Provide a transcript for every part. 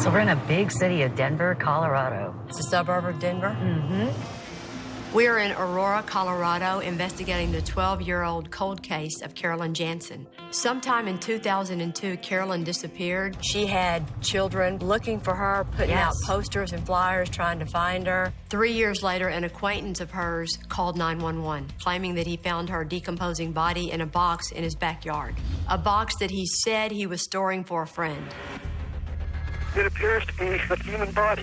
So we're in a big city of Denver, Colorado. It's a suburb of Denver. Mm-hmm. We're in Aurora, Colorado, investigating the 12-year-old cold case of Carolyn Jansen. Sometime in 2002, Carolyn disappeared. She had children looking for her, putting out posters and flyers, trying to find her. 3 years later, an acquaintance of hers called 911, claiming that he found her decomposing body in a box in his backyard. A box that he said he was storing for a friend. It appears to be a human body.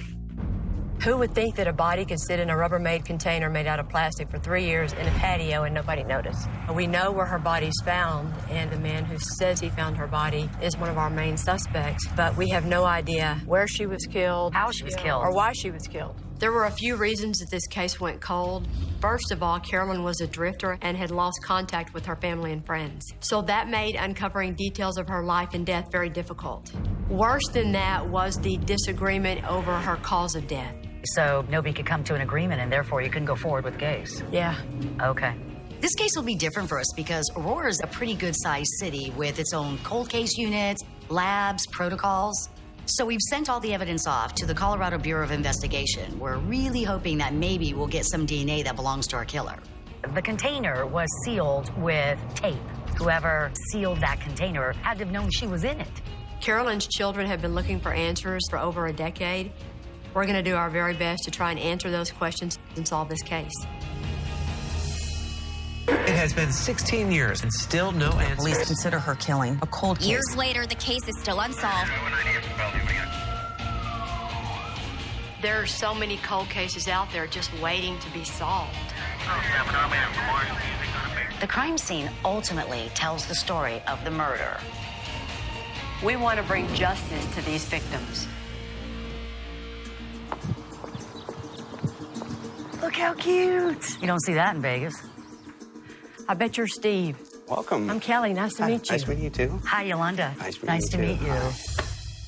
Who would think that a body could sit in a Rubbermaid container made out of plastic for 3 years in a patio and nobody noticed? We know where her body's found, and the man who says he found her body is one of our main suspects, but we have no idea where she was killed, how she was killed, or why she was killed. There were a few reasons that this case went cold. First of all, Carolyn was a drifter and had lost contact with her family and friends. So that made uncovering details of her life and death very difficult. Worse than that was the disagreement over her cause of death. So nobody could come to an agreement, and therefore you couldn't go forward with the case? Yeah. Okay. This case will be different for us because Aurora is a pretty good-sized city with its own cold case unit, labs, protocols. So we've sent all the evidence off to the Colorado Bureau of Investigation. We're really hoping that maybe we'll get some DNA that belongs to our killer. The container was sealed with tape. Whoever sealed that container had to have known she was in it. Carolyn's children have been looking for answers for over a decade. We're going to do our very best to try and answer those questions and solve this case. It has been 16 years and still no answers. Police consider her killing a cold case. Years later, the case is still unsolved. There are so many cold cases out there just waiting to be solved. The crime scene ultimately tells the story of the murder. We want to bring justice to these victims. Look how cute. You don't see that in Vegas. I bet you're Steve. Welcome. I'm Kelly. Nice to meet you. Nice meeting you, too. Hi, Yolanda. Nice to meet you.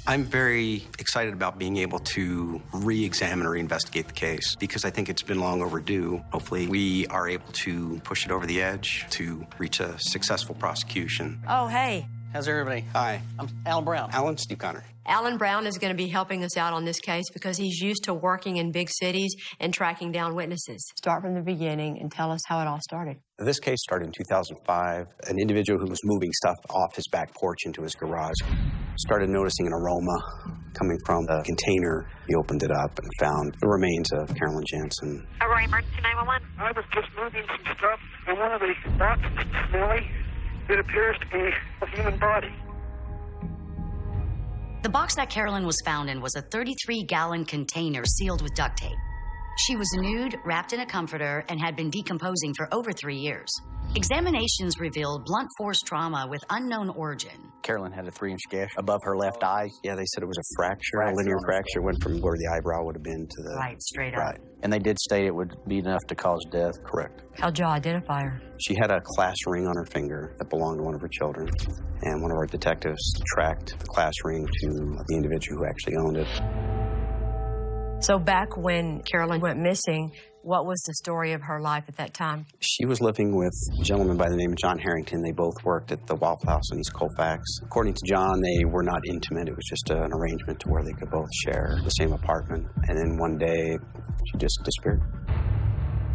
I'm very excited about being able to re-examine or reinvestigate the case because I think it's been long overdue. Hopefully, we are able to push it over the edge to reach a successful prosecution. Oh, hey. How's everybody? Hi. I'm Alan Brown. Alan, Steve Connor. Alan Brown is going to be helping us out on this case because he's used to working in big cities and tracking down witnesses. Start from the beginning and tell us how it all started. This case started in 2005. An individual who was moving stuff off his back porch into his garage started noticing an aroma coming from the container. He opened it up and found the remains of Carolyn Jansen. Aurora Emergency 911. I was just moving some stuff, and one of the boxes is smelly. It appears to be a human body. The box that Carolyn was found in was a 33-gallon container sealed with duct tape. She was nude, wrapped in a comforter, and had been decomposing for over 3 years. Examinations revealed blunt force trauma with unknown origin. Carolyn had a 3-inch gash above her left eye. Yeah, they said it was a fracture, a linear fracture. Went from where the eyebrow would have been to the... Right, straight Right. up. And they did state it would be enough to cause death. Correct. How'd you identify her? She had a class ring on her finger that belonged to one of her children, and one of our detectives tracked the class ring to the individual who actually owned it. So back when Carolyn went missing, what was the story of her life at that time? She was living with a gentleman by the name of John Harrington. They both worked at the Waffle House in East Colfax. According to John, they were not intimate. It was just an arrangement to where they could both share the same apartment. And then one day, she just disappeared.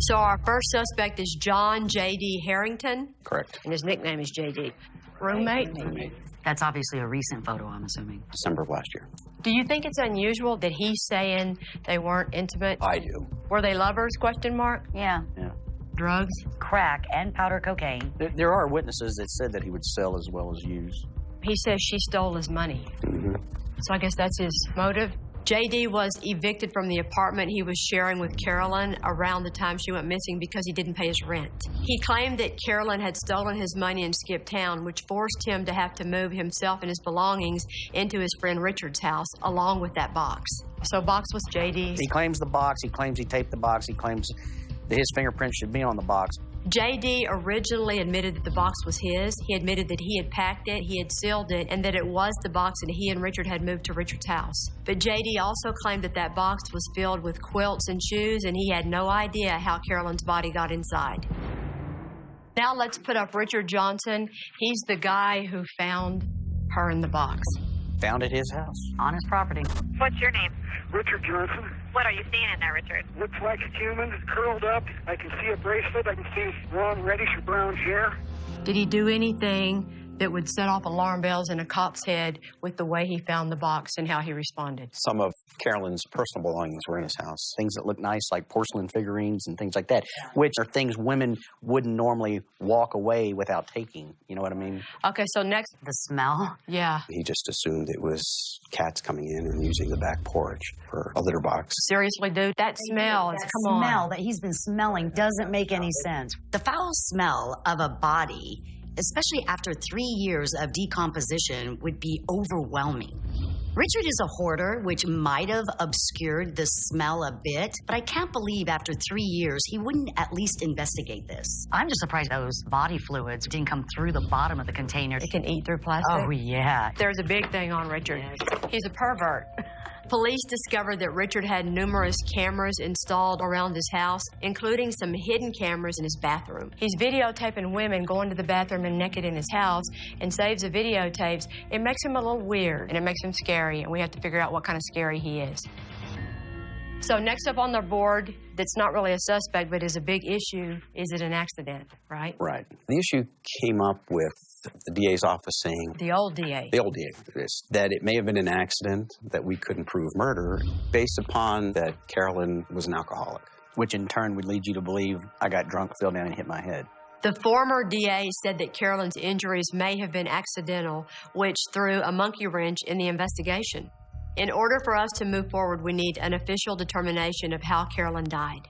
So our first suspect is John J.D. Harrington. Correct. And his nickname is J.D. Roommate? Roommate. That's obviously a recent photo, I'm assuming. December of last year. Do you think it's unusual that he's saying they weren't intimate? I do. Were they lovers, question mark? Yeah. Yeah. Drugs? Crack and powder cocaine. There are witnesses that said that he would sell as well as use. He says she stole his money. Mm-hmm. So I guess that's his motive. J.D. was evicted from the apartment he was sharing with Carolyn around the time she went missing because he didn't pay his rent. He claimed that Carolyn had stolen his money and skipped town, which forced him to have to move himself and his belongings into his friend Richard's house, along with that box. So box was J.D.'s. He claims the box. He claims he taped the box. He claims that his fingerprints should be on the box. J.D. originally admitted that the box was his. He admitted that he had packed it, he had sealed it, and that it was the box and he and Richard had moved to Richard's house. But J.D. also claimed that that box was filled with quilts and shoes, and he had no idea how Carolyn's body got inside. Now let's put up Richard Johnson. He's the guy who found her in the box. Found at his house. On his property. What's your name? Richard Johnson. What are you seeing in there, Richard? Looks like a human, curled up. I can see a bracelet. I can see long reddish or brown hair. Did he do anything that would set off alarm bells in a cop's head with the way he found the box and how he responded? Some of Carolyn's personal belongings were in his house. Things that look nice, like porcelain figurines and things like that, which are things women wouldn't normally walk away without taking. You know what I mean? Okay, so next. The smell. Yeah. He just assumed it was cats coming in and using the back porch for a litter box. Seriously, dude, that smell is, come on. Smell that he's been smelling doesn't make any sense. The foul smell of a body, especially after 3 years of decomposition, would be overwhelming. Richard is a hoarder, which might have obscured the smell a bit, but I can't believe after 3 years he wouldn't at least investigate this. I'm just surprised those body fluids didn't come through the bottom of the container. It can eat through plastic. Oh, yeah. There's a big thing on Richard. He's a pervert. Police discovered that Richard had numerous cameras installed around his house, including some hidden cameras in his bathroom. He's videotaping women going to the bathroom and naked in his house and saves the videotapes. It makes him a little weird, and it makes him scary, and we have to figure out what kind of scary he is. So next up on the board, that's not really a suspect, but is a big issue, is it an accident, right? Right. The issue came up with the DA's office saying... The old DA. The old DA, that it may have been an accident, that we couldn't prove murder, based upon that Carolyn was an alcoholic. Which in turn would lead you to believe I got drunk, fell down, and hit my head. The former DA said that Carolyn's injuries may have been accidental, which threw a monkey wrench in the investigation. In order for us to move forward, we need an official determination of how Carolyn died.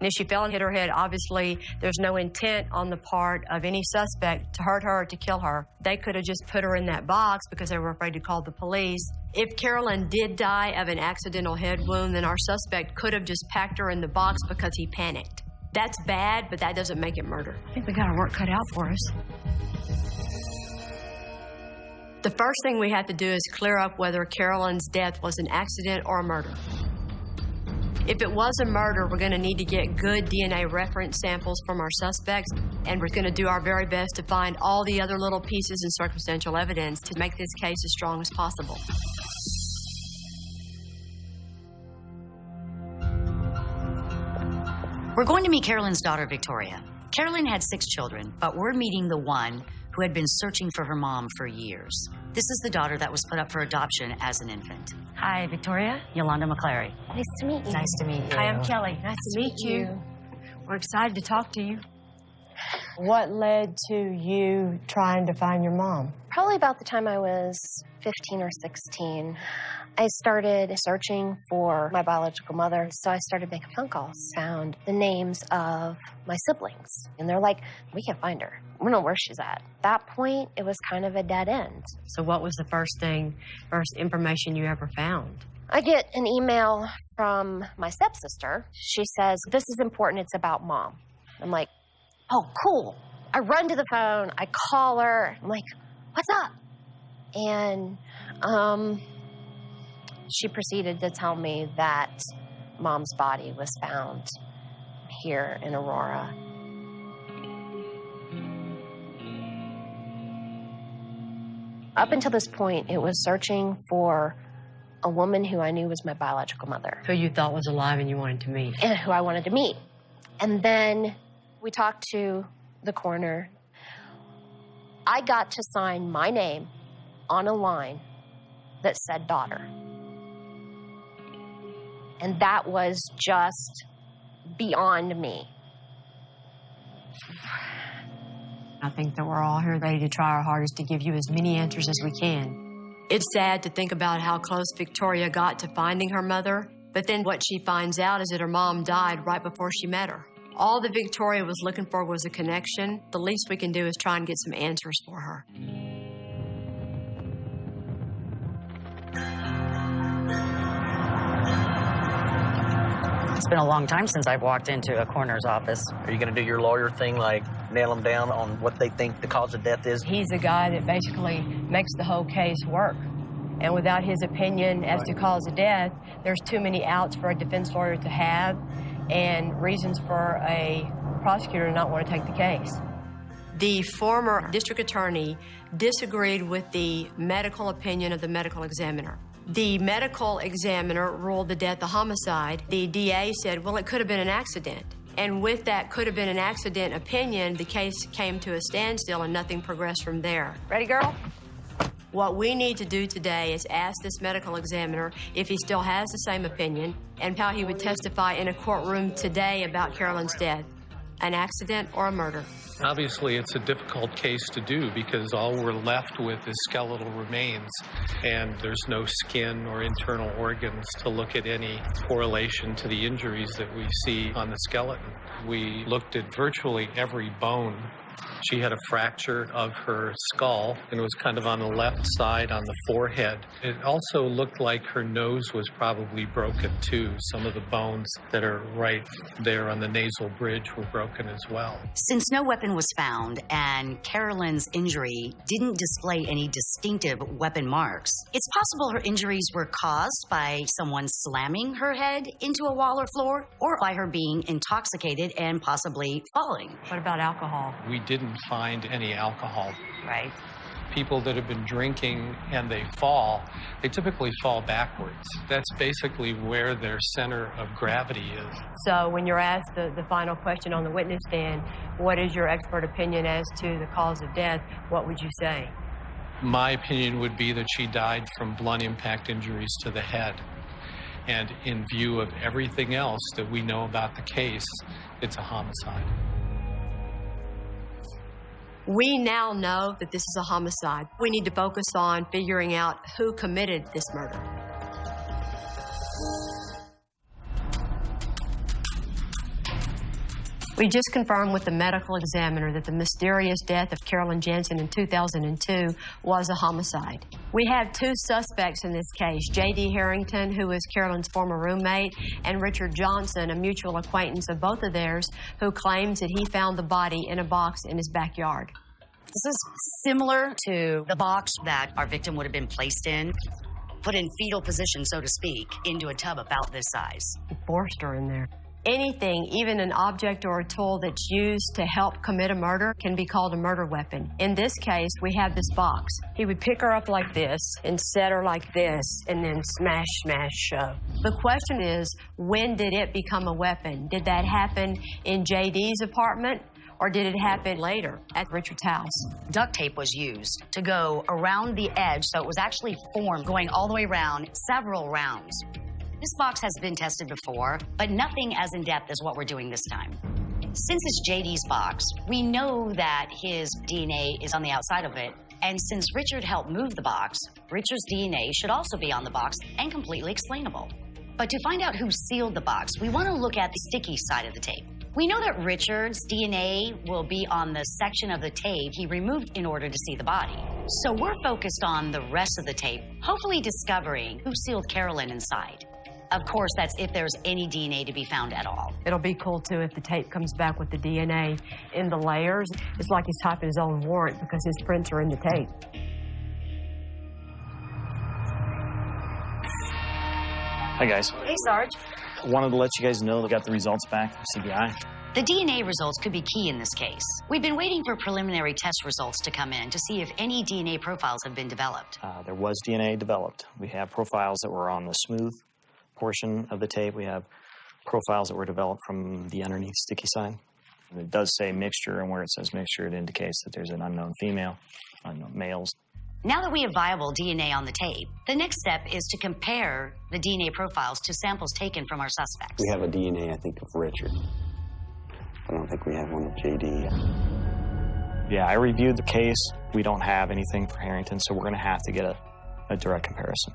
And if she fell and hit her head, obviously there's no intent on the part of any suspect to hurt her or to kill her. They could have just put her in that box because they were afraid to call the police. If Carolyn did die of an accidental head wound, then our suspect could have just packed her in the box because he panicked. That's bad, but that doesn't make it murder. I think we got our work cut out for us. The first thing we have to do is clear up whether Carolyn's death was an accident or a murder. If it was a murder, we're going to need to get good DNA reference samples from our suspects, and we're going to do our very best to find all the other little pieces and circumstantial evidence to make this case as strong as possible. We're going to meet Carolyn's daughter, Victoria. Carolyn had 6 children, but we're meeting the one who had been searching for her mom for years. This is the daughter that was put up for adoption as an infant. Hi, Victoria. Yolanda McClary. Nice to meet you. Nice to meet you. Hi, I'm Kelly. Nice to meet you. We're excited to talk to you. What led to you trying to find your mom? Probably about the time I was 15 or 16. I started searching for my biological mother, so I started making phone calls. Found the names of my siblings, and they're like, we can't find her. We don't know where she's at. At that point, it was kind of a dead end. So what was the first information you ever found? I get an email from my stepsister. She says, this is important, it's about Mom. I'm like, oh, cool. I run to the phone, I call her, I'm like, what's up? And she proceeded to tell me that Mom's body was found here in Aurora. Up until this point, it was searching for a woman who I knew was my biological mother. Who you thought was alive and you wanted to meet. And who I wanted to meet. And then we talked to the coroner. I got to sign my name on a line that said daughter. And that was just beyond me. I think that we're all here ready to try our hardest to give you as many answers as we can. It's sad to think about how close Victoria got to finding her mother, but then what she finds out is that her mom died right before she met her. All that Victoria was looking for was a connection. The least we can do is try and get some answers for her. It's been a long time since I've walked into a coroner's office. Are you going to do your lawyer thing, like nail them down on what they think the cause of death is? He's the guy that basically makes the whole case work. And without his opinion as to cause of death, there's too many outs for a defense lawyer to have and reasons for a prosecutor to not want to take the case. The former district attorney disagreed with the medical opinion of the medical examiner. The medical examiner ruled the death a homicide. The DA said, well, it could have been an accident. And with that could have been an accident opinion, the case came to a standstill and nothing progressed from there. Ready, girl? What we need to do today is ask this medical examiner if he still has the same opinion and how he would testify in a courtroom today about Carolyn's death. An accident or a murder? Obviously, it's a difficult case to do because all we're left with is skeletal remains, and there's no skin or internal organs to look at any correlation to the injuries that we see on the skeleton. We looked at virtually every bone. She had a fracture of her skull, and it was kind of on the left side on the forehead. It also looked like her nose was probably broken too. Some of the bones that are right there on the nasal bridge were broken as well. Since no weapon was found and Carolyn's injury didn't display any distinctive weapon marks, it's possible her injuries were caused by someone slamming her head into a wall or floor, or by her being intoxicated and possibly falling. What about alcohol? We didn't find any alcohol. Right. People that have been drinking and they fall, they typically fall backwards. That's basically where their center of gravity is. So when you're asked the final question on the witness stand, what is your expert opinion as to the cause of death, what would you say? My opinion would be that she died from blunt impact injuries to the head. And in view of everything else that we know about the case, it's a homicide. We now know that this is a homicide. We need to focus on figuring out who committed this murder. We just confirmed with the medical examiner that the mysterious death of Carolyn Jansen in 2002 was a homicide. We have two suspects in this case, J.D. Harrington, who is Carolyn's former roommate, and Richard Johnson, a mutual acquaintance of both of theirs, who claims that he found the body in a box in his backyard. This is similar to the box that our victim would have been placed in, put in fetal position, so to speak, into a tub about this size. He forced her in there. Anything, even an object or a tool that's used to help commit a murder, can be called a murder weapon. In this case, we have this box. He would pick her up like this and set her like this and then smash, smash, shove. The question is, when did it become a weapon? Did that happen in J.D.'s apartment, or did it happen later at Richard's house? Duct tape was used to go around the edge, so it was actually formed going all the way around several rounds. This box has been tested before, but nothing as in-depth as what we're doing this time. Since it's JD's box, we know that his DNA is on the outside of it, and since Richard helped move the box, Richard's DNA should also be on the box and completely explainable. But to find out who sealed the box, we want to look at the sticky side of the tape. We know that Richard's DNA will be on the section of the tape he removed in order to see the body. So we're focused on the rest of the tape, hopefully discovering who sealed Carolyn inside. Of course, that's if there's any DNA to be found at all. It'll be cool, too, if the tape comes back with the DNA in the layers. It's like he's typing his own warrant because his prints are in the tape. Hi, guys. Hey, Sarge. Wanted to let you guys know that we got the results back from CBI. The DNA results could be key in this case. We've been waiting for preliminary test results to come in to see if any DNA profiles have been developed. There was DNA developed. We have profiles that were on the smooth portion of the tape. We have profiles that were developed from the underneath sticky side. It does say mixture, and where it says mixture, it indicates that there's an unknown female, unknown males. Now that we have viable DNA on the tape, the next step is to compare the DNA profiles to samples taken from our suspects. We have a DNA, I think, of Richard. I don't think we have one of JD. Yeah, I reviewed the case. We don't have anything for Harrington, so we're going to have to get a direct comparison.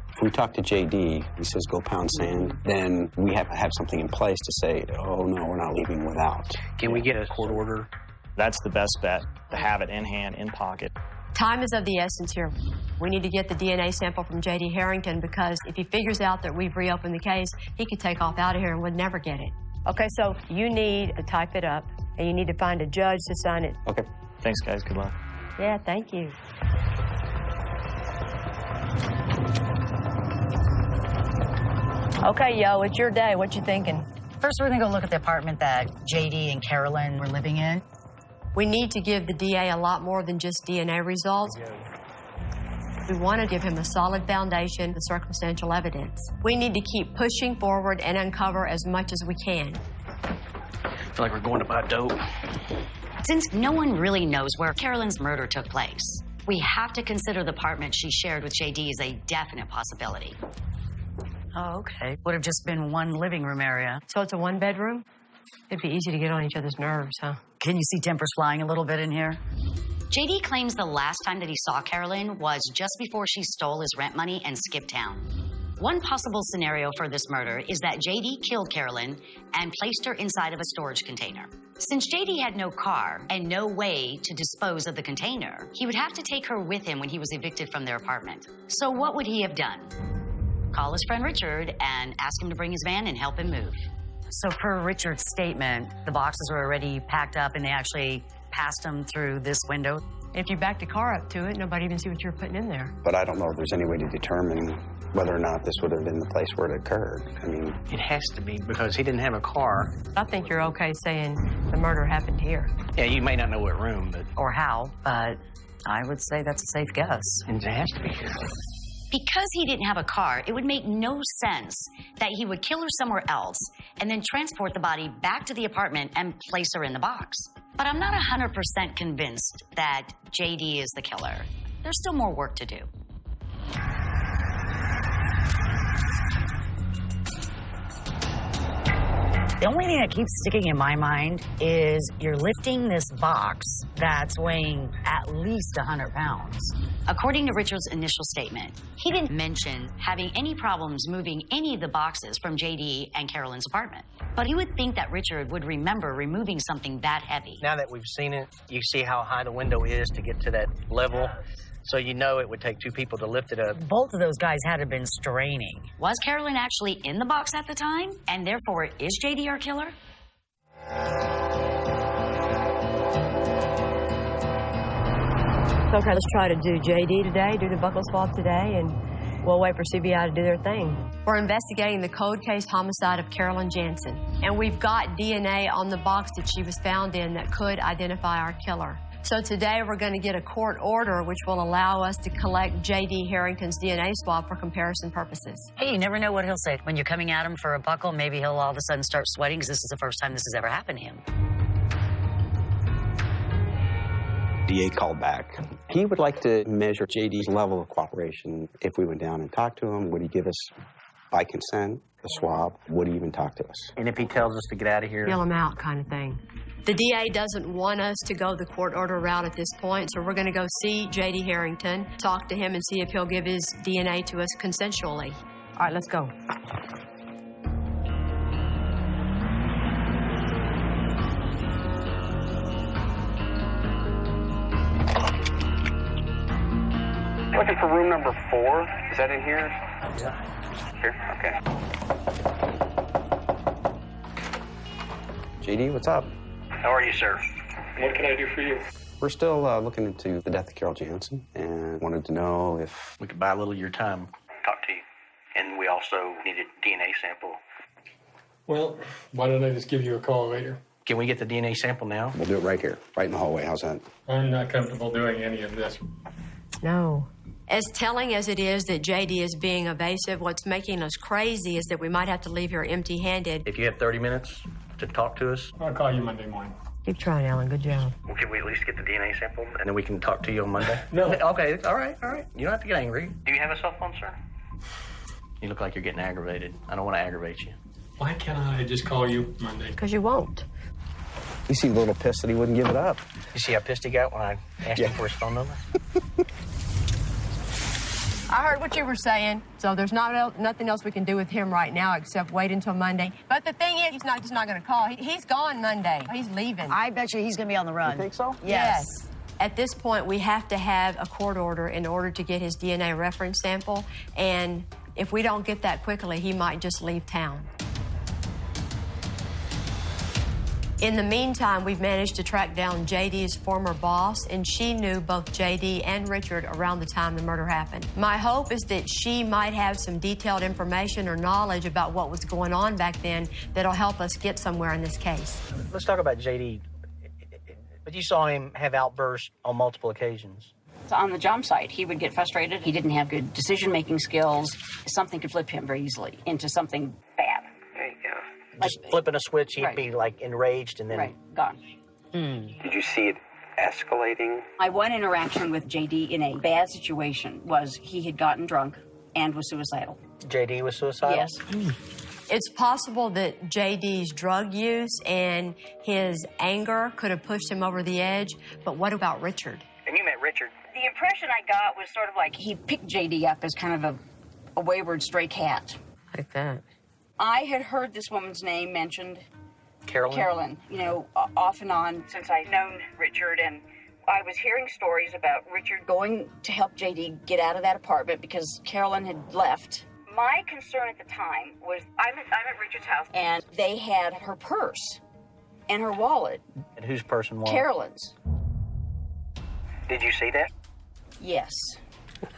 If we talk to JD, he says go pound sand, then we have to have something in place to say, oh no, we're not leaving without. Can we get a court order? That's the best bet, to have it in hand, in pocket. Time is of the essence here. We need to get the DNA sample from J.D. Harrington because if he figures out that we've reopened the case, he could take off out of here and would never get it. Okay, so you need to type it up, and you need to find a judge to sign it. Okay. Thanks, guys. Good luck. Yeah, thank you. Okay, yo, it's your day. What you thinking? First, we're going to go look at the apartment that JD and Carolyn were living in. We need to give the DA a lot more than just DNA results. We want to give him a solid foundation of circumstantial evidence. We need to keep pushing forward and uncover as much as we can. I feel like we're going to buy dope. Since no one really knows where Carolyn's murder took place, we have to consider the apartment she shared with JD as a definite possibility. Oh, okay. Would have just been one living room area. So it's a one-bedroom? It'd be easy to get on each other's nerves, huh? Can you see tempers flying a little bit in here? JD claims the last time that he saw Carolyn was just before she stole his rent money and skipped town. One possible scenario for this murder is that JD killed Carolyn and placed her inside of a storage container. Since JD had no car and no way to dispose of the container, he would have to take her with him when he was evicted from their apartment. So what would he have done? Call his friend Richard and ask him to bring his van and help him move. So per Richard's statement, the boxes were already packed up and they actually passed them through this window? If you backed a car up to it, nobody even see what you were putting in there. But I don't know if there's any way to determine whether or not this would have been the place where it occurred. I mean, it has to be because he didn't have a car. I think you're okay saying the murder happened here. Yeah, you may not know what room, but... Or how, but I would say that's a safe guess. It has to be here. Because he didn't have a car, it would make no sense that he would kill her somewhere else and then transport the body back to the apartment and place her in the box. But I'm not 100% convinced that JD is the killer. There's still more work to do. The only thing that keeps sticking in my mind is you're lifting this box that's weighing at least 100 pounds. According to Richard's initial statement, he didn't mention having any problems moving any of the boxes from JD and Carolyn's apartment. But he would think that Richard would remember removing something that heavy. Now that we've seen it, you see how high the window is to get to that level. So you know it would take two people to lift it up. Both of those guys had to have been straining. Was Carolyn actually in the box at the time? And therefore, is JD our killer? Okay, let's try to do JD today, do the buckle swab today, and we'll wait for CBI to do their thing. We're investigating the cold case homicide of Carolyn Jansen, and we've got DNA on the box that she was found in that could identify our killer. So today we're going to get a court order which will allow us to collect J.D. Harrington's DNA swab for comparison purposes. Hey, you never know what he'll say. When you're coming at him for a buckle, maybe he'll all of a sudden start sweating because this is the first time this has ever happened to him. DA called back. He would like to measure J.D.'s level of cooperation. If we went down and talked to him, would he give us, by consent, the swab? Would he even talk to us? And if he tells us to get out of here? Yell him out kind of thing. The DA doesn't want us to go the court order route at this point, so we're going to go see J.D. Harrington, talk to him, and see if he'll give his DNA to us consensually. All right, let's go. Looking for room number 4. Is that in here? Yeah. Here? Okay. JD, what's up? How are you, sir? What can I do for you? We're still looking into the death of Carol Jansen and wanted to know if we could buy a little of your time. Talk to you. And we also need a DNA sample. Well, why don't I just give you a call later? Can we get the DNA sample now? we'll do it right here, right in the hallway. How's that? I'm not comfortable doing any of this. No. As telling as it is that JD is being evasive, what's making us crazy is that we might have to leave here empty-handed. If you have 30 minutes to talk to us. I'll call you Monday morning. Keep trying, Alan. Good job. Well, can we at least get the DNA sample, and then we can talk to you on Monday? No. Okay, all right. You don't have to get angry. Do you have a cell phone, sir? You look like you're getting aggravated. I don't want to aggravate you. Why can't I just call you Monday? Because you won't. He seemed a little pissed that he wouldn't give it up. You see how pissed he got when I asked him for his phone number? I heard what you were saying, so there's nothing else we can do with him right now except wait until Monday. But the thing is, he's just not going to call. He's gone Monday. He's leaving. I bet you he's going to be on the run. You think so? Yes. At this point, we have to have a court order in order to get his DNA reference sample, and if we don't get that quickly, he might just leave town. In the meantime, we've managed to track down JD's former boss, and she knew both JD and Richard around the time the murder happened. My hope is that she might have some detailed information or knowledge about what was going on back then that'll help us get somewhere in this case. Let's talk about JD. But you saw him have outbursts on multiple occasions. On the job site, he would get frustrated. He didn't have good decision-making skills. Something could flip him very easily into something bad. There you go. Just flipping a switch, he'd be like enraged and then... Right, gone. Did you see it escalating? My one interaction with JD in a bad situation was he had gotten drunk and was suicidal. JD was suicidal? Yes. It's possible that JD's drug use and his anger could have pushed him over the edge, but what about Richard? And you met Richard. The impression I got was sort of like he picked JD up as kind of a wayward stray cat. Like that. I had heard this woman's name mentioned. Carolyn? You know, off and on since I'd known Richard, and I was hearing stories about Richard going to help JD get out of that apartment because Carolyn had left. My concern at the time was I'm at Richard's house, and they had her purse and her wallet. And whose purse and wallet? Carolyn's. Did you see that? Yes.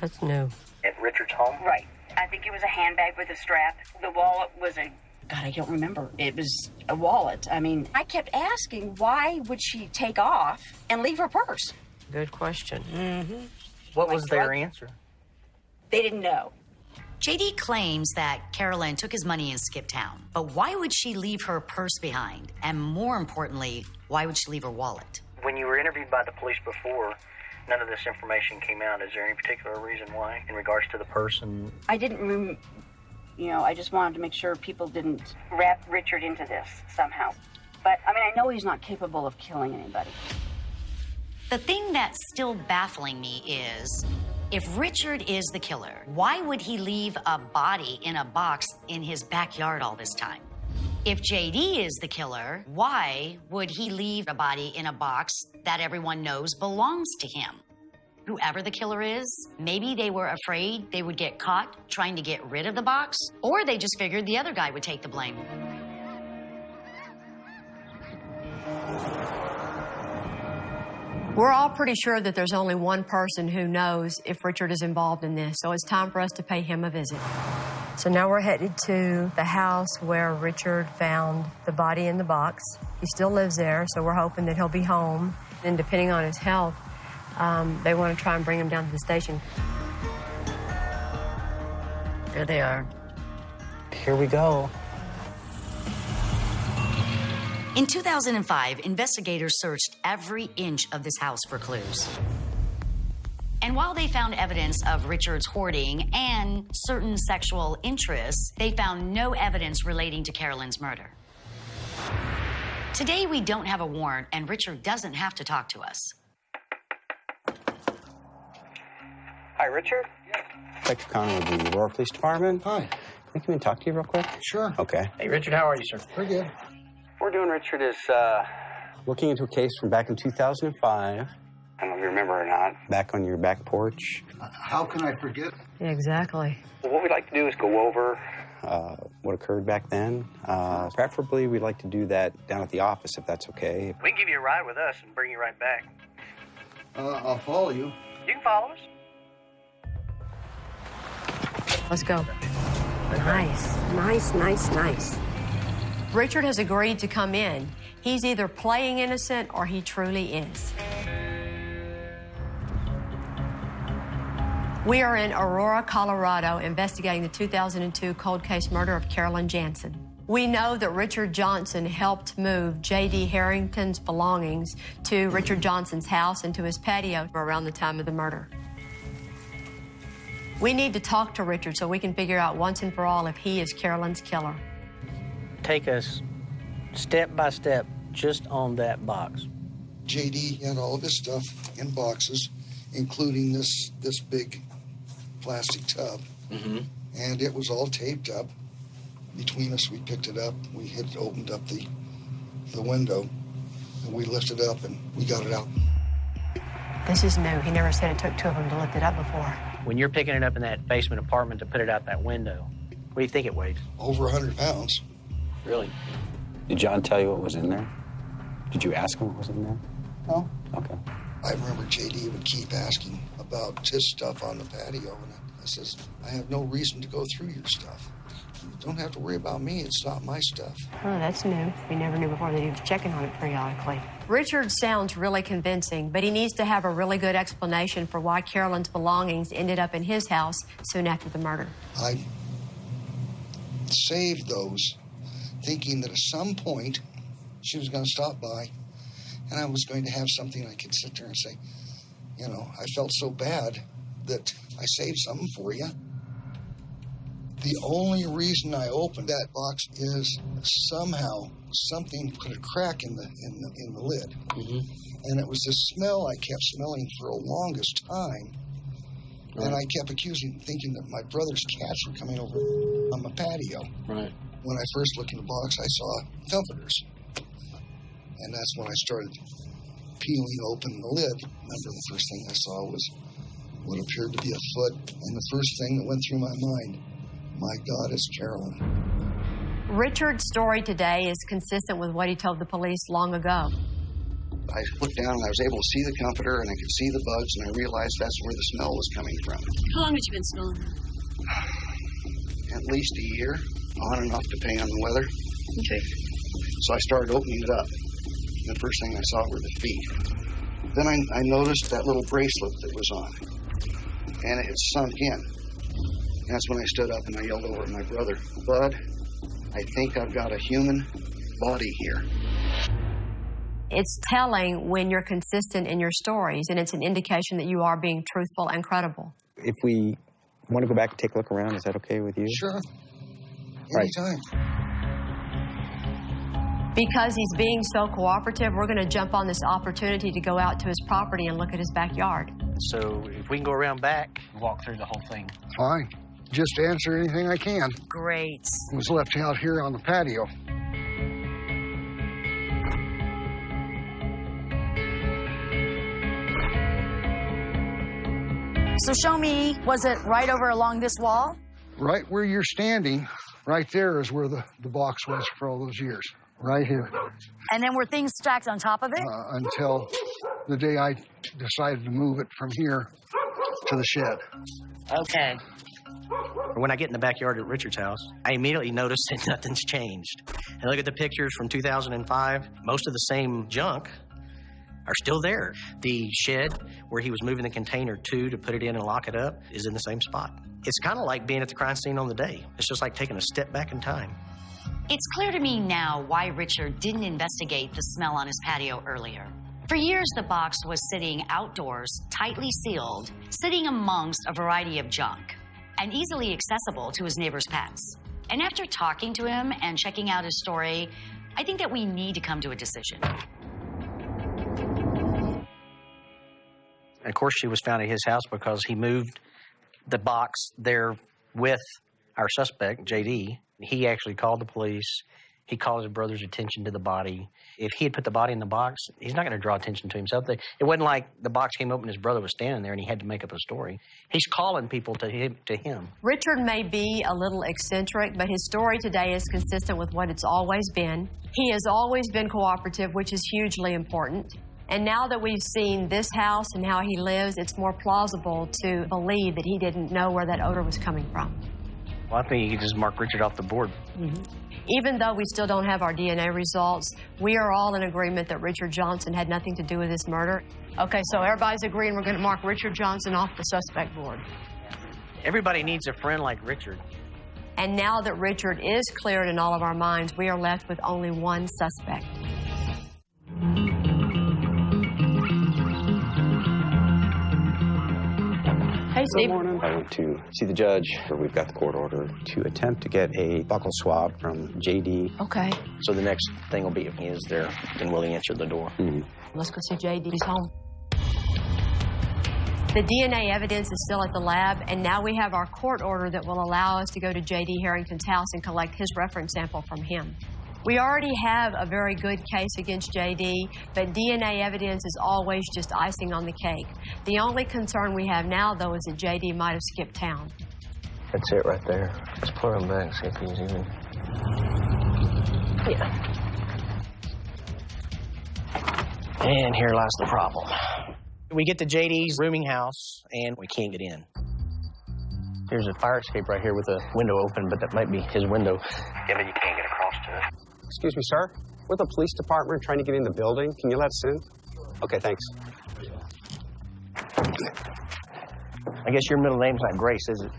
That's new. At Richard's home? Right. I think it was a handbag with a strap. The wallet was a... God, I don't remember. It was a wallet. I mean, I kept asking, why would she take off and leave her purse? Good question. Mm-hmm. What was their answer? They didn't know. JD claims that Carolyn took his money and skipped town. But why would she leave her purse behind? And more importantly, why would she leave her wallet? When you were interviewed by the police before, none of this information came out. Is there any particular reason why in regards to the person? I didn't, I just wanted to make sure people didn't wrap Richard into this somehow. But, I mean, I know he's not capable of killing anybody. The thing that's still baffling me is, if Richard is the killer, why would he leave a body in a box in his backyard all this time? If JD is the killer, why would he leave a body in a box that everyone knows belongs to him? Whoever the killer is, maybe they were afraid they would get caught trying to get rid of the box, or they just figured the other guy would take the blame. We're all pretty sure that there's only one person who knows if Richard is involved in this, so it's time for us to pay him a visit. So now we're headed to the house where Richard found the body in the box. He still lives there, so we're hoping that he'll be home. And depending on his health, they want to try and bring him down to the station. There they are. Here we go. In 2005, investigators searched every inch of this house for clues. And while they found evidence of Richard's hoarding and certain sexual interests, they found no evidence relating to Carolyn's murder. Today, we don't have a warrant, and Richard doesn't have to talk to us. Hi, Richard. Detective Connor with the Aurora Police Department. Hi. Can I come in and talk to you real quick? Sure. Okay. Hey, Richard, how are you, sir? Pretty good. What we're doing, Richard, is looking into a case from back in 2005. I don't know if you remember or not. Back on your back porch. How can I forget? Yeah, exactly. Well, what we'd like to do is go over what occurred back then. Preferably, we'd like to do that down at the office, if that's okay. We can give you a ride with us and bring you right back. I'll follow you. You can follow us. Let's go. Nice, nice, nice, nice. Richard has agreed to come in. He's either playing innocent or he truly is. We are in Aurora, Colorado, investigating the 2002 cold case murder of Carolyn Jansen. We know that Richard Johnson helped move J.D. Harrington's belongings to Richard Johnson's house and to his patio around the time of the murder. We need to talk to Richard so we can figure out once and for all if he is Carolyn's killer. Take us step by step just on that box. JD had all of his stuff in boxes, including this big plastic tub. Mm-hmm. And it was all taped up. Between us, we picked it up. We had opened up the window, and we lifted it up, and we got it out. This is new. He never said it took two of them to lift it up before. When you're picking it up in that basement apartment to put it out that window, what do you think it weighs? Over 100 pounds. Really? Did John tell you what was in there? Did you ask him what was in there? No. Okay. I remember JD would keep asking about his stuff on the patio, and I says, I have no reason to go through your stuff. Don't have to worry about me. It's not my stuff. Oh, that's new. We never knew before that he was checking on it periodically. Richard sounds really convincing, but he needs to have a really good explanation for why Carolyn's belongings ended up in his house soon after the murder. I saved those thinking that at some point she was going to stop by and I was going to have something I could sit there and say, you know, I felt so bad that I saved something for you. The only reason I opened that box is somehow something put a crack in the lid. Mm-hmm. And it was this smell I kept smelling for the longest time. Right. And I kept thinking that my brother's cats were coming over on my patio. Right. When I first looked in the box, I saw comforters. And that's when I started peeling open the lid. Remember, the first thing I saw was what appeared to be a foot. And the first thing that went through my mind, my God, it's Carolyn. Richard's story today is consistent with what he told the police long ago. I looked down and I was able to see the comforter and I could see the bugs and I realized that's where the smell was coming from. How long had you been smelling? At least a year, on and off depending on the weather. Okay. So I started opening it up. The first thing I saw were the feet. Then I noticed that little bracelet that was on and it had sunk in. And that's when I stood up and I yelled over at my brother, Bud, I think I've got a human body here. It's telling when you're consistent in your stories, and it's an indication that you are being truthful and credible. If we want to go back and take a look around, is that okay with you? Sure. Anytime. Because he's being so cooperative, we're going to jump on this opportunity to go out to his property and look at his backyard. So if we can go around back, walk through the whole thing. Fine. Just answer anything I can. Great. I was left out here on the patio. So show me, was it right over along this wall? Right where you're standing, right there is where the box was for all those years. Right here. And then were things stacked on top of it? Until the day I decided to move it from here to the shed. Okay. When I get in the backyard at Richard's house, I immediately notice that nothing's changed. And look at the pictures from 2005. Most of the same junk are still there. The shed where he was moving the container to put it in and lock it up is in the same spot. It's kind of like being at the crime scene on the day. It's just like taking a step back in time. It's clear to me now why Richard didn't investigate the smell on his patio earlier. For years, the box was sitting outdoors, tightly sealed, sitting amongst a variety of junk, and easily accessible to his neighbor's pets. And after talking to him and checking out his story, I think that we need to come to a decision. Of course, she was found at his house because he moved the box there with our suspect, JD. He actually called the police. He called his brother's attention to the body. If he had put the body in the box, he's not going to draw attention to himself. It wasn't like the box came open and his brother was standing there and he had to make up a story. He's calling people to him. Richard may be a little eccentric, but his story today is consistent with what it's always been. He has always been cooperative, which is hugely important. And now that we've seen this house and how he lives, it's more plausible to believe that he didn't know where that odor was coming from. Well, I think you could just mark Richard off the board. Mm-hmm. Even though we still don't have our DNA results, we are all in agreement that Richard Johnson had nothing to do with this murder. Okay, so everybody's agreeing we're going to mark Richard Johnson off the suspect board. Everybody needs a friend like Richard. And now that Richard is cleared in all of our minds, we are left with only one suspect. Hey, Steve. Good morning. I went to see the judge. We've got the court order to attempt to get a buccal swab from JD. Okay. So the next thing will be if he is there, then we'll answer the door. Mm-hmm. Let's go see JD. He's home. The DNA evidence is still at the lab, and now we have our court order that will allow us to go to JD Harrington's house and collect his reference sample from him. We already have a very good case against JD, but DNA evidence is always just icing on the cake. The only concern we have now, though, is that JD might have skipped town. That's it right there. Let's put him back, see if he's even... Yeah. And here lies the problem. We get to JD's rooming house, and we can't get in. There's a fire escape right here with a window open, but that might be his window. Yeah, but you can't get across to it. Excuse me, sir. We're the police department trying to get in the building. Can you let us in? Okay, thanks. I guess your middle name's not Grace, is it?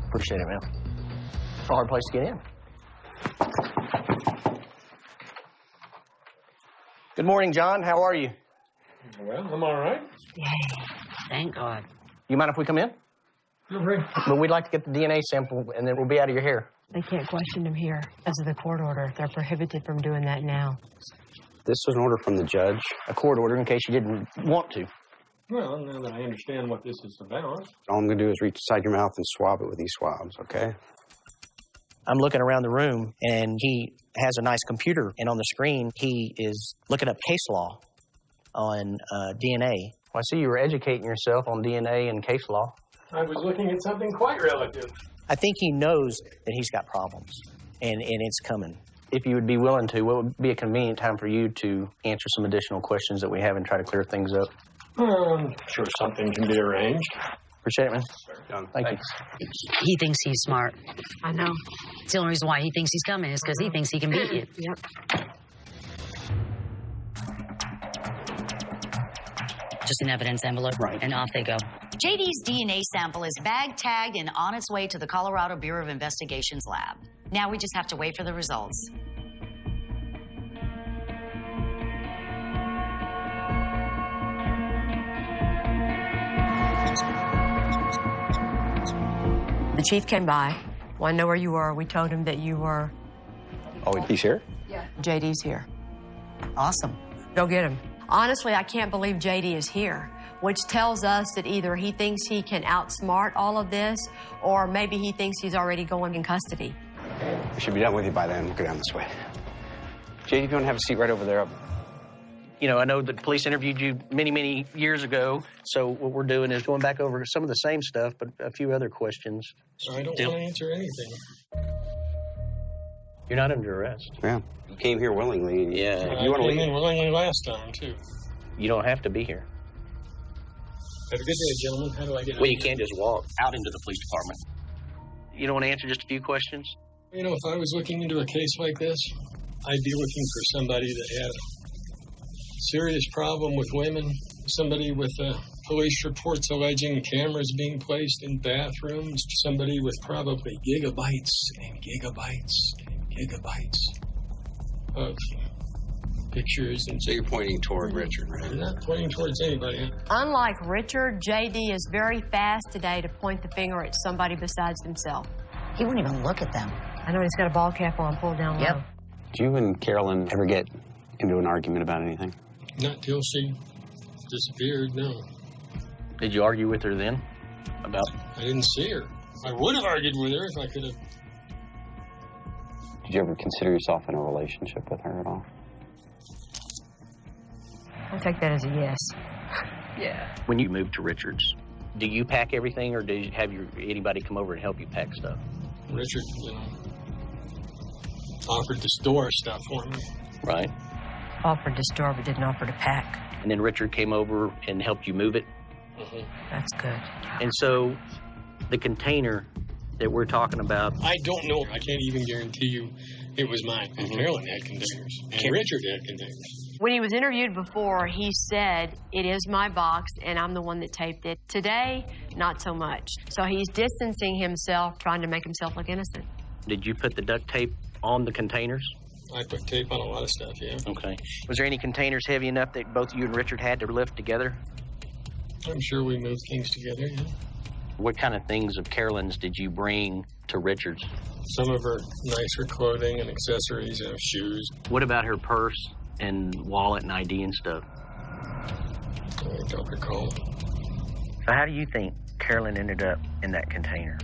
Appreciate it, man. It's a hard place to get in. Good morning, John. How are you? Well, I'm all right. Yay. Thank God. You mind if we come in? But we'd like to get the DNA sample, and then we'll be out of your hair. They can't question him here. Because of the court order. They're prohibited from doing that now. This was an order from the judge. A court order in case you didn't want to. Well, now that I understand what this is about. All I'm going to do is reach inside your mouth and swab it with these swabs, okay? I'm looking around the room, and he has a nice computer, and on the screen, he is looking up case law on DNA. Well, I see you were educating yourself on DNA and case law. I was looking at something quite relative. I think he knows that he's got problems, and it's coming. If you would be willing to, what would be a convenient time for you to answer some additional questions that we have and try to clear things up? Sure, something can be arranged. Appreciate it, man. Thank you. He thinks he's smart. I know. It's the only reason why he thinks he's coming is because he thinks he can beat you. Yep. Just an evidence envelope, and off they go. JD's DNA sample is bag tagged and on its way to the Colorado Bureau of Investigation's lab. Now we just have to wait for the results. The chief came by. Wanted to know where you were. We told him that you were... Oh, he's here? Yeah. JD's here. Awesome. Go get him. Honestly, I can't believe JD is here, which tells us that either he thinks he can outsmart all of this, or maybe he thinks he's already going in custody. We should be done with you by then. We'll go down this way. JD, if you want to have a seat right over there. You know, I know the police interviewed you many, many years ago, so what we're doing is going back over some of the same stuff, but a few other questions. I don't want to answer anything. You're not under arrest. Yeah. You came here willingly. Yeah. You want to leave? Willingly last time, too. You don't have to be here. Have a good day, gentlemen. How do I get out? Well, you can't just walk out into the police department. You don't want to answer just a few questions? You know, if I was looking into a case like this, I'd be looking for somebody that had a serious problem with women, somebody with police reports alleging cameras being placed in bathrooms, somebody with probably gigabytes and gigabytes and gigabytes of pictures. And so you're pointing toward Richard, right? I'm not pointing towards anybody. Unlike Richard, JD is very fast today to point the finger at somebody besides himself. He wouldn't even look at them. I know he's got a ball cap on, pulled down low. Did you and Carolyn ever get into an argument about anything? Not till she disappeared, no. Did you argue with her then? About? I didn't see her. I would have argued with her if I could have. Did you ever consider yourself in a relationship with her at all? I'll take that as a yes. Yeah. When you moved to Richards, do you pack everything, or do you have anybody come over and help you pack stuff? Richard, offered to store stuff for me. Right. Offered to store, but didn't offer to pack. And then Richard came over and helped you move it? Mm-hmm. That's good. And so the container that we're talking about... I don't know. I can't even guarantee you it was mine. And Carolyn had containers. And Richard had containers. When he was interviewed before, he said, it is my box, and I'm the one that taped it. Today, not so much. So he's distancing himself, trying to make himself look innocent. Did you put the duct tape on the containers? I put tape on a lot of stuff, yeah. Okay. Was there any containers heavy enough that both you and Richard had to lift together? I'm sure we moved things together, yeah. What kind of things of Carolyn's did you bring to Richard's? Some of her nicer clothing and accessories, shoes. What about her purse and wallet and ID and stuff? I don't recall. So how do you think Carolyn ended up in that container?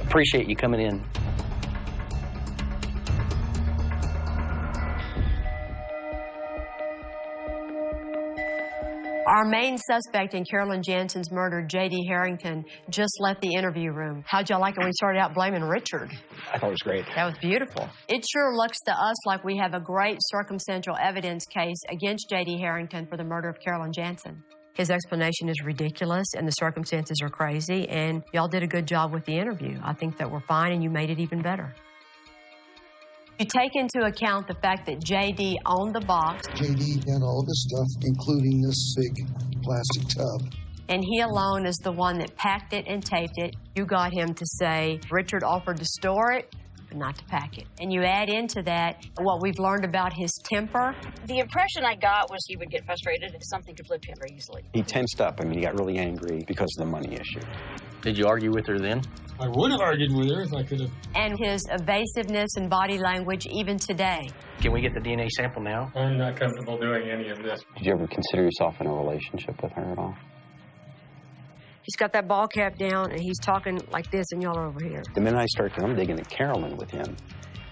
Appreciate you coming in. Our main suspect in Carolyn Jansen's murder, J.D. Harrington, just left the interview room. How'd y'all like it when we started out blaming Richard? I thought it was great. That was beautiful. It sure looks to us like we have a great circumstantial evidence case against J.D. Harrington for the murder of Carolyn Jansen. His explanation is ridiculous, and the circumstances are crazy, and y'all did a good job with the interview. I think that we're fine, and you made it even better. You take into account the fact that J.D. owned the box. J.D. had all the stuff, including this big plastic tub. And he alone is the one that packed it and taped it. You got him to say Richard offered to store it, but not to pack it. And you add into that what we've learned about his temper. The impression I got was he would get frustrated if something could flip him very easily. He tensed up. I mean, he got really angry because of the money issue. Did you argue with her then? I would have argued with her if I could have. And his evasiveness and body language even today. Can we get the DNA sample now? I'm not comfortable doing any of this. Did you ever consider yourself in a relationship with her at all? He's got that ball cap down, and he's talking like this, and y'all are over here. The minute I started, I'm digging at Carolyn with him.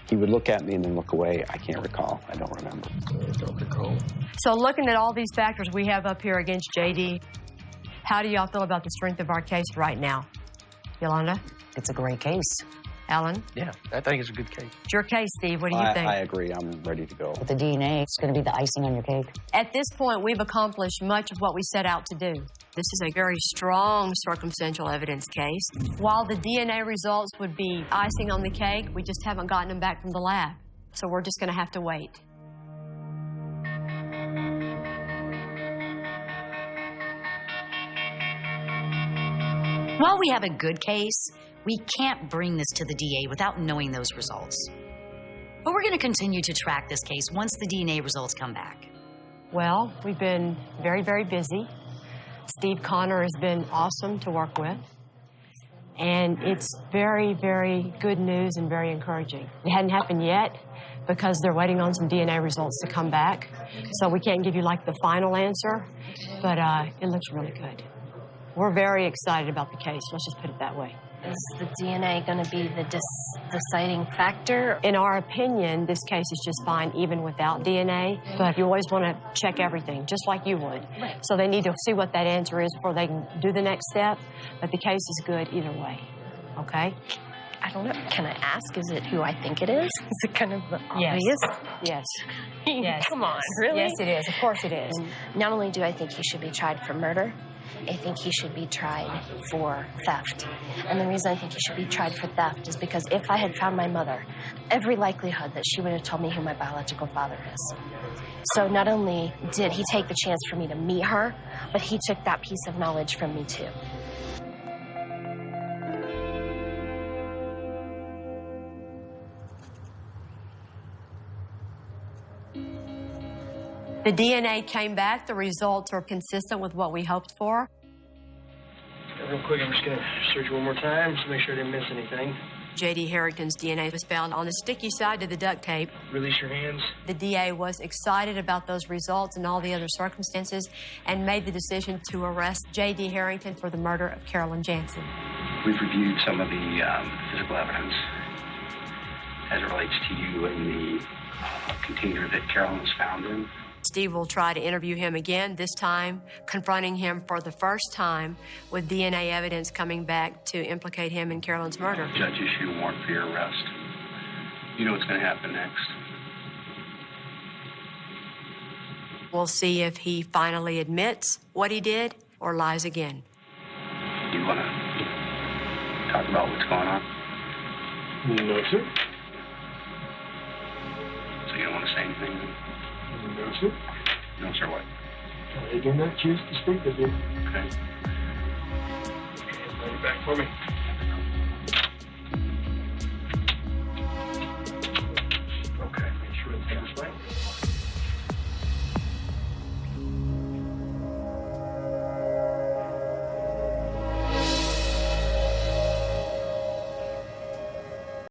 He would look at me and then look away. I can't recall. I don't remember. I don't recall. So looking at all these factors we have up here against J.D., how do y'all feel about the strength of our case right now? Yolanda? It's a great case. Alan? Yeah, I think it's a good case. It's your case, Steve. What do you think? I agree. I'm ready to go. With the DNA, it's going to be the icing on your cake. At this point, we've accomplished much of what we set out to do. This is a very strong circumstantial evidence case. While the DNA results would be icing on the cake, we just haven't gotten them back from the lab. So we're just going to have to wait. While we have a good case, we can't bring this to the DA without knowing those results. But we're going to continue to track this case once the DNA results come back. Well, we've been very, very busy. Steve Connor has been awesome to work with. And it's very, very good news and very encouraging. It hadn't happened yet because they're waiting on some DNA results to come back. So we can't give you like the final answer, but it looks really good. We're very excited about the case. Let's just put it that way. Is the DNA going to be the deciding factor? In our opinion, this case is just fine even without DNA, but you always want to check everything, just like you would. Right. So they need to see what that answer is before they can do the next step, but the case is good either way, okay? I don't know. Can I ask, is it who I think it is? Is it kind of obvious? Yes. Yes. Come on, really? Yes, it is. Of course it is. And not only do I think he should be tried for murder, I think he should be tried for theft. And the reason I think he should be tried for theft is because if I had found my mother, every likelihood that she would have told me who my biological father is. So not only did he take the chance for me to meet her, but he took that piece of knowledge from me too. The DNA came back. The results are consistent with what we hoped for. Real quick, I'm just going to search one more time just to make sure I didn't miss anything. J.D. Harrington's DNA was found on the sticky side of the duct tape. Release your hands. The DA was excited about those results and all the other circumstances and made the decision to arrest J.D. Harrington for the murder of Carolyn Jansen. We've reviewed some of the physical evidence as it relates to you and the container that Carolyn was found in. Steve will try to interview him again, this time confronting him for the first time with DNA evidence coming back to implicate him in Carolyn's murder. The judge issued a warrant for your arrest. You know what's going to happen next. We'll see if he finally admits what he did or lies again. You want to talk about what's going on? No, sir. So you don't want to say anything? No, sir. No, sir, what? I do not choose to speak with you. Okay. Bring it back for me.